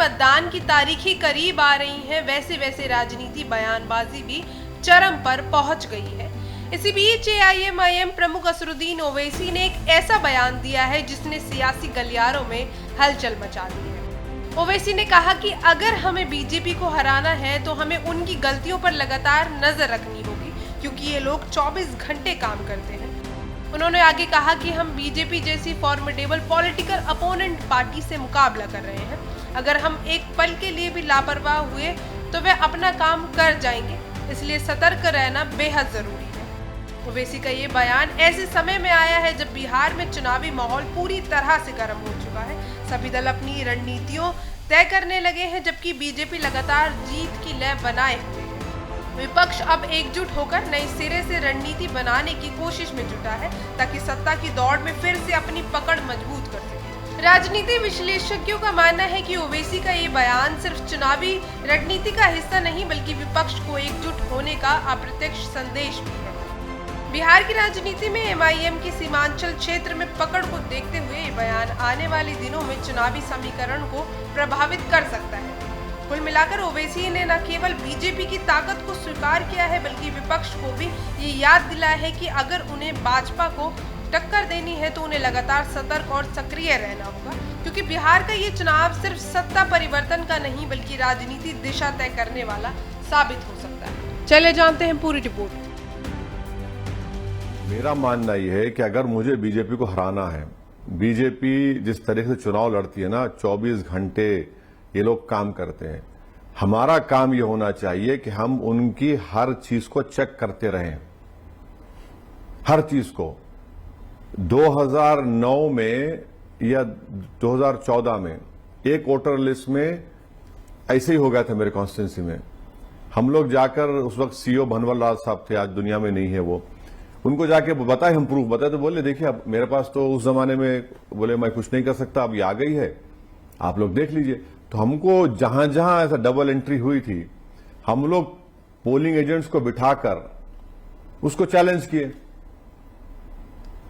मतदान की तारीखें करीब आ रही हैं, वैसे वैसे राजनीति बयानबाजी भी चरम पर पहुंच गई है। इसी बीच एआईएमआईएम प्रमुख असरुद्दीन ओवैसी ने एक ऐसा बयान दिया है जिसने सियासी गलियारों में हलचल मचा दी है। ओवैसी ने कहा कि अगर हमें बीजेपी को हराना है तो हमें उनकी गलतियों पर लगातार नजर रखनी होगी, क्योंकि ये लोग 24 घंटे काम करते हैं। उन्होंने आगे कहा कि हम बीजेपी जैसी फॉर्मिडेबल पॉलिटिकल अपोनेंट पार्टी से मुकाबला कर रहे हैं। अगर हम एक पल के लिए भी लापरवाह हुए तो वे अपना काम कर जाएंगे, इसलिए सतर्क रहना बेहद जरूरी है। ओवैसी का ये बयान ऐसे समय में आया है जब बिहार में चुनावी माहौल पूरी तरह से गर्म हो चुका है। सभी दल अपनी रणनीतियों तय करने लगे हैं, जबकि बीजेपी लगातार जीत की लय बनाए हुए है। विपक्ष अब एकजुट होकर नए सिरे से रणनीति बनाने की कोशिश में जुटा है, ताकि सत्ता की दौड़ में फिर से अपनी पकड़ मजबूत कर सके। राजनीति विश्लेषज्ञों का मानना है कि ओवैसी का ये बयान सिर्फ चुनावी रणनीति का हिस्सा नहीं, बल्कि विपक्ष को एकजुट होने का अप्रत्यक्ष संदेश भी है। बिहार की राजनीति में एमआईएम की सीमांचल क्षेत्र में पकड़ को देखते हुए ये बयान आने वाले दिनों में चुनावी समीकरण को प्रभावित कर सकता है। कुल मिलाकर ओवैसी ने न केवल बीजेपी की ताकत को स्वीकार किया है, बल्कि विपक्ष को भी ये याद दिलाया है कि अगर उन्हें भाजपा को टक्कर देनी है तो उन्हें लगातार सतर्क और सक्रिय रहना होगा, क्योंकि बिहार का ये चुनाव सिर्फ सत्ता परिवर्तन का नहीं बल्कि राजनीति दिशा तय करने वाला साबित हो सकता है। चले जानते हैं पूरी रिपोर्ट। मेरा मानना यह है कि अगर मुझे बीजेपी को हराना है, बीजेपी जिस तरह से चुनाव लड़ती है ना, 24 घंटे ये लोग काम करते हैं। हमारा काम ये होना चाहिए कि हम उनकी हर चीज को चेक करते रहें, हर चीज को। 2009 में या 2014 में एक वोटर लिस्ट में ऐसे ही हो गया था मेरे कॉन्स्टिट्यूंसी में। हम लोग जाकर, उस वक्त सीओ भनवर लाल साहब थे, आज दुनिया में नहीं है वो, उनको जाके बताए, हम प्रूफ बताए तो बोले देखिए अब मेरे पास तो उस जमाने में बोले मैं कुछ नहीं कर सकता, अब ये आ गई है, आप लोग देख लीजिए। तो हमको जहां जहां ऐसा डबल एंट्री हुई थी, हम लोग पोलिंग एजेंट्स को बिठाकर उसको चैलेंज किए।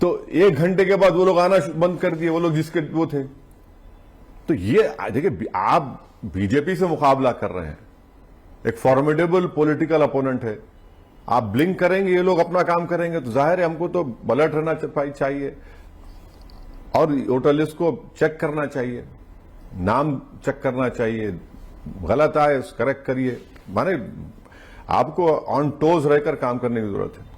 तो 1 घंटे के बाद वो लोग आना बंद कर दिए, वो लोग जिसके वो थे। तो ये देखिए, आप बीजेपी से मुकाबला कर रहे हैं, एक फॉर्मिडेबल पॉलिटिकल अपोनेंट है। आप ब्लिंक करेंगे, ये लोग अपना काम करेंगे, तो जाहिर है हमको तो अलर्ट रहना चाहिए और वोटर लिस्ट को चेक करना चाहिए, नाम चेक करना चाहिए, गलत आए करेक्ट करिए। माने आपको ऑन टोज रहकर काम करने की जरूरत है।